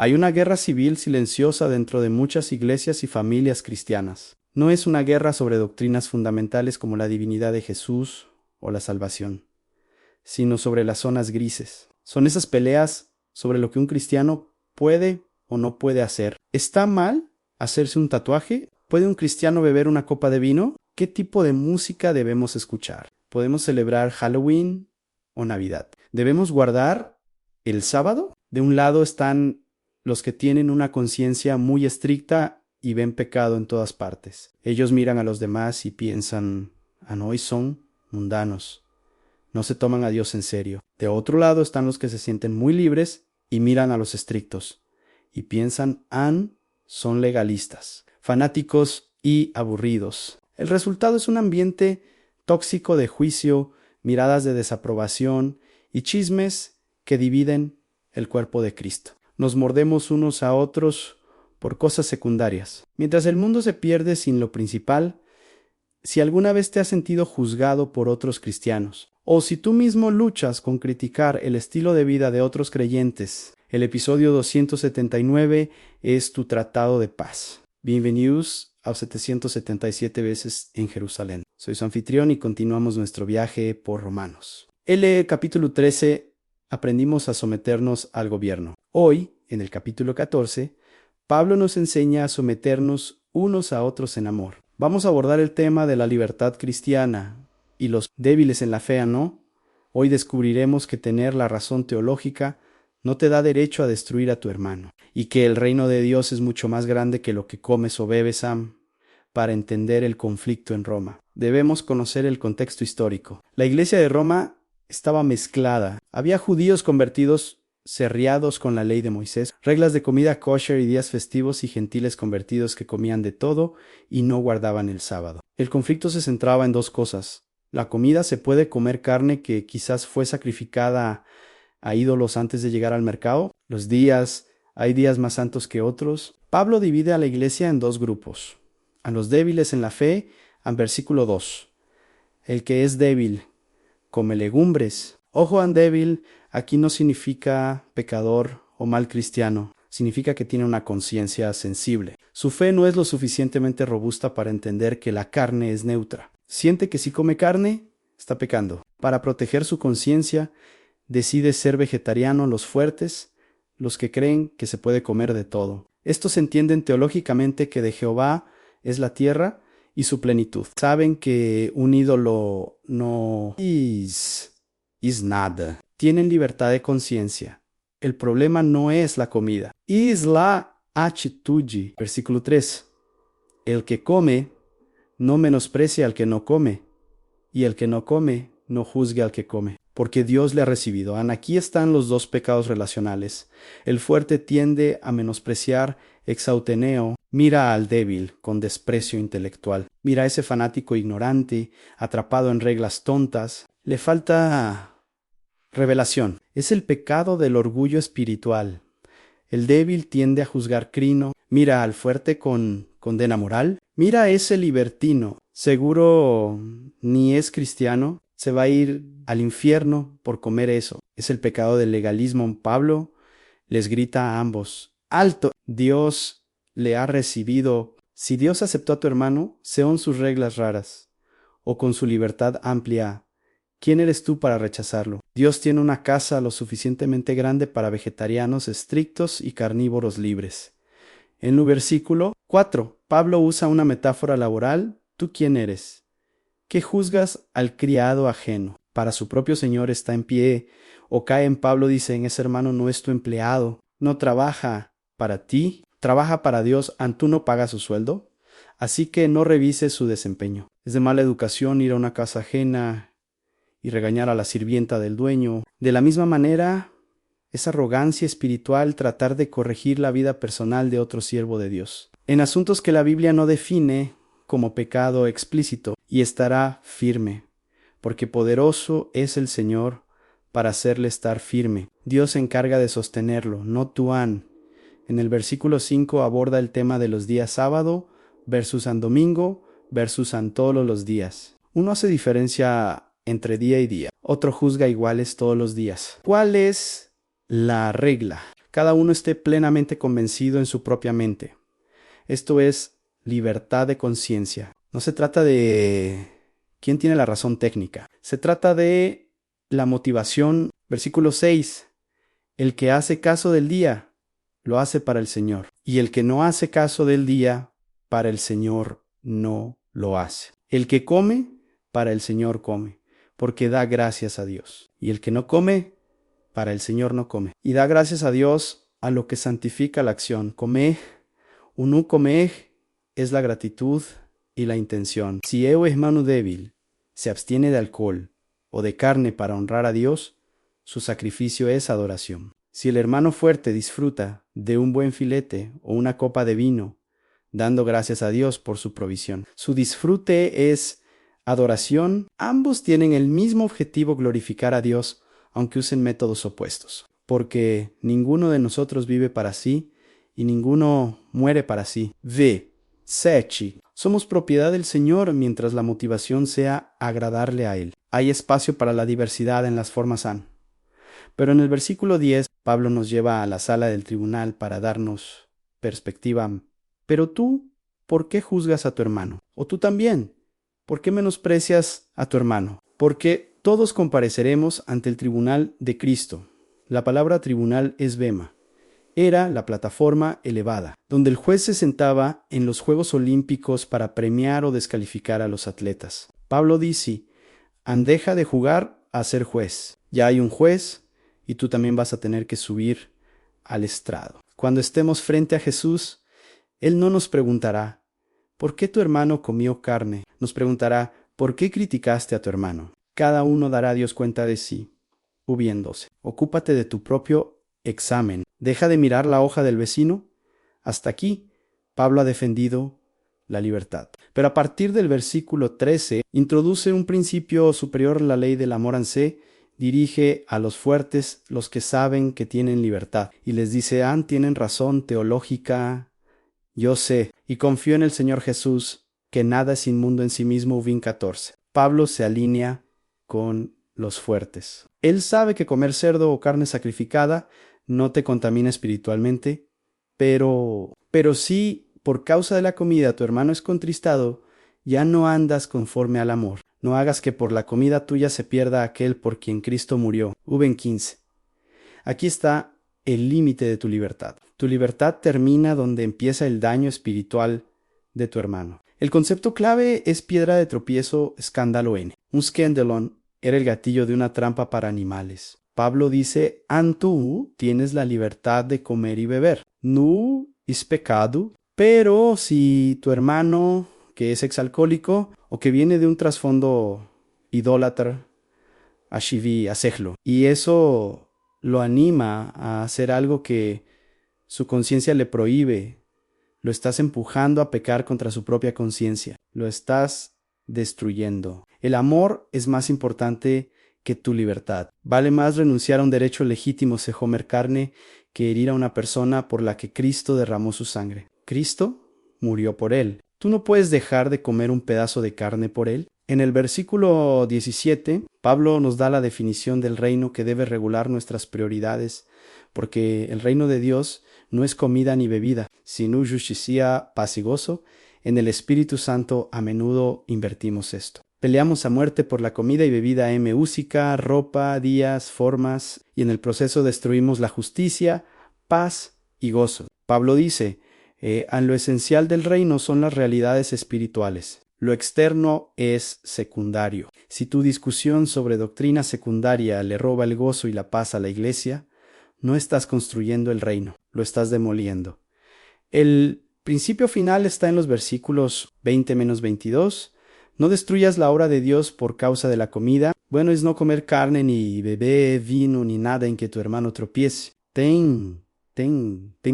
Hay una guerra civil silenciosa dentro de muchas iglesias y familias cristianas. No es una guerra sobre doctrinas fundamentales como la divinidad de Jesús o la salvación, sino sobre las zonas grises. Son esas peleas sobre lo que un cristiano puede o no puede hacer. ¿Está mal hacerse un tatuaje? ¿Puede un cristiano beber una copa de vino? ¿Qué tipo de música debemos escuchar? ¿Podemos celebrar Halloween o Navidad? ¿Debemos guardar el sábado? De un lado están los que tienen una conciencia muy estricta y ven pecado en todas partes. Ellos miran a los demás y piensan, no, y son mundanos. No se toman a Dios en serio. De otro lado están los que se sienten muy libres y miran a los estrictos y piensan, son legalistas, fanáticos y aburridos. El resultado es un ambiente tóxico de juicio, miradas de desaprobación y chismes que dividen el cuerpo de Cristo. Nos mordemos unos a otros por cosas secundarias. Mientras el mundo se pierde sin lo principal, si alguna vez te has sentido juzgado por otros cristianos, o si tú mismo luchas con criticar el estilo de vida de otros creyentes, el episodio 279 es tu tratado de paz. Bienvenidos a 777 veces en Jerusalén. Soy su anfitrión y continuamos nuestro viaje por Romanos. El capítulo 13 aprendimos a someternos al gobierno. Hoy, en el capítulo 14, Pablo nos enseña a someternos unos a otros en amor. Vamos a abordar el tema de la libertad cristiana y los débiles en la fe, ¿no? Hoy descubriremos que tener la razón teológica no te da derecho a destruir a tu hermano, y que el reino de Dios es mucho más grande que lo que comes o bebes, Sam. Para entender el conflicto en Roma, debemos conocer el contexto histórico. La iglesia de Roma estaba mezclada. Había judíos convertidos serriados con la ley de Moisés, reglas de comida kosher y días festivos, y gentiles convertidos que comían de todo y no guardaban el sábado. El conflicto se centraba en dos cosas. La comida: se puede comer carne que quizás fue sacrificada a ídolos antes de llegar al mercado. Los días: hay días más santos que otros. Pablo divide a la iglesia en dos grupos. A los débiles en la fe, en versículo 2. El que es débil come legumbres. Ojo, débil aquí no significa pecador o mal cristiano. Significa que tiene una conciencia sensible. Su fe no es lo suficientemente robusta para entender que la carne es neutra. Siente que si come carne, está pecando. Para proteger su conciencia, decide ser vegetariano. Los fuertes, los que creen que se puede comer de todo. Estos entienden teológicamente que de Jehová es la tierra y su plenitud. Saben que un ídolo no es nada. Tienen libertad de conciencia. El problema no es la comida, es la atitude. Versículo 3. El que come no menosprecia al que no come, y el que no come no juzgue al que come, porque Dios le ha recibido. Aquí están los dos pecados relacionales. El fuerte tiende a menospreciar, exauteneo, mira al débil con desprecio intelectual. Mira a ese fanático ignorante, atrapado en reglas tontas. Le falta revelación. Es el pecado del orgullo espiritual. El débil tiende a juzgar crino. Mira al fuerte con condena moral. Mira a ese libertino. Seguro ni es cristiano. Se va a ir al infierno por comer eso. Es el pecado del legalismo. Pablo les grita a ambos: ¡alto! Dios le ha recibido. Si Dios aceptó a tu hermano, según sus reglas raras o con su libertad amplia, ¿quién eres tú para rechazarlo? Dios tiene una casa lo suficientemente grande para vegetarianos estrictos y carnívoros libres. En el versículo 4, Pablo usa una metáfora laboral. ¿Tú quién eres? ¿Qué juzgas al criado ajeno? Para su propio señor está en pie. O cae en Pablo, dice: ese hermano no es tu empleado, no trabaja para ti, trabaja para Dios, ¿tú no pagas su sueldo? Así que no revises su desempeño. Es de mala educación ir a una casa ajena y regañar a la sirvienta del dueño. De la misma manera, es arrogancia espiritual tratar de corregir la vida personal de otro siervo de Dios, en asuntos que la Biblia no define como pecado explícito, y estará firme, porque poderoso es el Señor para hacerle estar firme. Dios se encarga de sostenerlo, no tú. En el versículo 5 aborda el tema de los días sábado versus domingo versus todos los días. Uno hace diferencia entre día y día. Otro juzga iguales todos los días. ¿Cuál es la regla? cada uno esté plenamente convencido en su propia mente. Esto es libertad de conciencia. No se trata de quién tiene la razón técnica. Se trata de la motivación. Versículo 6. El que hace caso del día, lo hace para el Señor. Y el que no hace caso del día, para el Señor no lo hace. El que come, para el Señor come, porque da gracias a Dios. Y el que no come, para el Señor no come. Y da gracias a Dios a lo que santifica la acción. Come, unu come, es la gratitud y la intención. Si eu hermano débil se abstiene de alcohol o de carne para honrar a Dios, su sacrificio es adoración. Si el hermano fuerte disfruta de un buen filete o una copa de vino, dando gracias a Dios por su provisión, su disfrute es adoración. Ambos tienen el mismo objetivo: glorificar a Dios, aunque usen métodos opuestos. Porque ninguno de nosotros vive para sí y ninguno muere para sí. V. 7. Somos propiedad del Señor mientras la motivación sea agradarle a Él. Hay espacio para la diversidad en las formas AN. Pero en el versículo 10, Pablo nos lleva a la sala del tribunal para darnos perspectiva. Pero tú, ¿por qué juzgas a tu hermano? O tú también, ¿por qué menosprecias a tu hermano? Porque todos compareceremos ante el tribunal de Cristo. La palabra tribunal es bema. Era la plataforma elevada, donde el juez se sentaba en los Juegos Olímpicos para premiar o descalificar a los atletas. Pablo dice: deja de jugar a ser juez. Ya hay un juez y tú también vas a tener que subir al estrado. Cuando estemos frente a Jesús, Él no nos preguntará: ¿por qué tu hermano comió carne? Nos preguntará: ¿por qué criticaste a tu hermano? Cada uno dará a Dios cuenta de sí. U12. Ocúpate de tu propio examen. Deja de mirar la hoja del vecino. Hasta aquí, Pablo ha defendido la libertad. Pero a partir del versículo 13, introduce un principio superior a la ley del amor en sé. Dirige a los fuertes, los que saben que tienen libertad. Y les dice: tienen razón teológica. Yo sé y confío en el Señor Jesús, que nada es inmundo en sí mismo. Uvin 14. Pablo se alinea con los fuertes. Él sabe que comer cerdo o carne sacrificada no te contamina espiritualmente, pero si por causa de la comida tu hermano es contristado, ya no andas conforme al amor. No hagas que por la comida tuya se pierda aquel por quien Cristo murió. Uvin 15. Aquí está el límite de tu libertad. Tu libertad termina donde empieza el daño espiritual de tu hermano. El concepto clave es piedra de tropiezo, escándalo N. Un scandalon era el gatillo de una trampa para animales. Pablo dice: tú tienes la libertad de comer y beber. No es pecado. Pero si tu hermano, que es exalcohólico o que viene de un trasfondo idólatra, ashivi, hacerlo, y eso lo anima a hacer algo que su conciencia le prohíbe, lo estás empujando a pecar contra su propia conciencia. Lo estás destruyendo. El amor es más importante que tu libertad. Vale más renunciar a un derecho legítimo, comer carne, que herir a una persona por la que Cristo derramó su sangre. Cristo murió por él. Tú no puedes dejar de comer un pedazo de carne por él. En el versículo 17, Pablo nos da la definición del reino que debe regular nuestras prioridades, porque el reino de Dios no es comida ni bebida, sino justicia, paz y gozo. En el Espíritu Santo a menudo invertimos esto. Peleamos a muerte por la comida y bebida música, ropa, días, formas, y en el proceso destruimos la justicia, paz y gozo. Pablo dice: en lo esencial del reino son las realidades espirituales. Lo externo es secundario. Si tu discusión sobre doctrina secundaria le roba el gozo y la paz a la iglesia, no estás construyendo el reino, lo estás demoliendo. El principio final está en los versículos 20-22. No destruyas la obra de Dios por causa de la comida. Bueno es no comer carne, ni beber vino, ni nada en que tu hermano tropiece. Tenga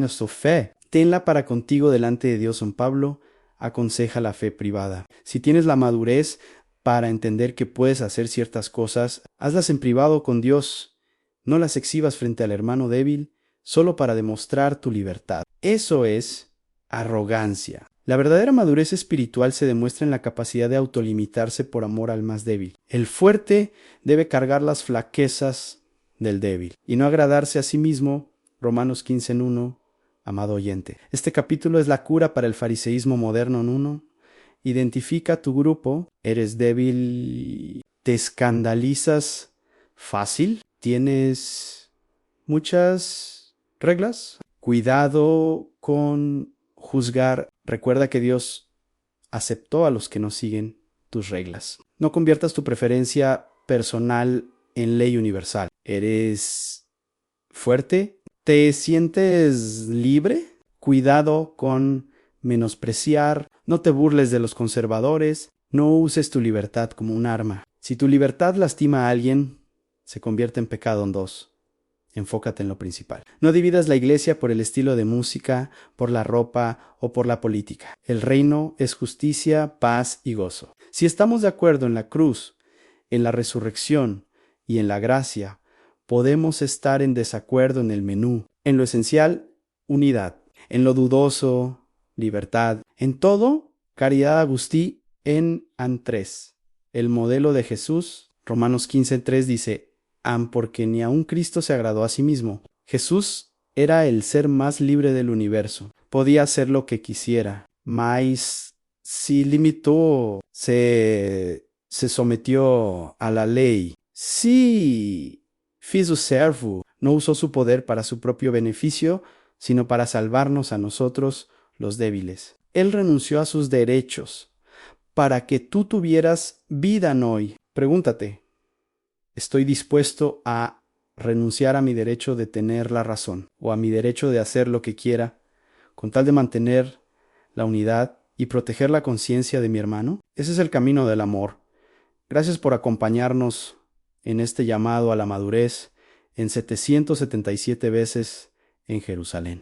su fe. Tenla para contigo delante de Dios. San Pablo aconseja la fe privada. Si tienes la madurez para entender que puedes hacer ciertas cosas, hazlas en privado con Dios. No las exhibas frente al hermano débil solo para demostrar tu libertad. Eso es arrogancia. La verdadera madurez espiritual se demuestra en la capacidad de autolimitarse por amor al más débil. El fuerte debe cargar las flaquezas del débil y no agradarse a sí mismo Romanos 15:1, amado oyente. Este capítulo es la cura para el fariseísmo moderno en uno. Identifica tu grupo. ¿Eres débil? ¿Te escandalizas fácil? ¿Tienes muchas reglas? Cuidado con juzgar. Recuerda que Dios aceptó a los que no siguen tus reglas. No conviertas tu preferencia personal en ley universal. ¿Eres fuerte? ¿Te sientes libre? Cuidado con menospreciar. No te burles de los conservadores. No uses tu libertad como un arma. Si tu libertad lastima a alguien, se convierte en pecado en dos. Enfócate en lo principal. No dividas la iglesia por el estilo de música, por la ropa o por la política. El reino es justicia, paz y gozo. Si estamos de acuerdo en la cruz, en la resurrección y en la gracia, podemos estar en desacuerdo en el menú. En lo esencial, unidad. En lo dudoso, libertad. En todo, caridad agustí en antres. El modelo de Jesús, Romanos 15:3 dice, porque ni aun Cristo se agradó a sí mismo. Jesús era el ser más libre del universo. Podía hacer lo que quisiera, mas se limitó, se sometió a la ley. Sí, fizo servo, no usó su poder para su propio beneficio, sino para salvarnos a nosotros, los débiles. Él renunció a sus derechos para que tú tuvieras vida hoy. Pregúntate, ¿estoy dispuesto a renunciar a mi derecho de tener la razón o a mi derecho de hacer lo que quiera con tal de mantener la unidad y proteger la conciencia de mi hermano? Ese es el camino del amor. Gracias por acompañarnos en este llamado a la madurez en 777 veces en Jerusalén.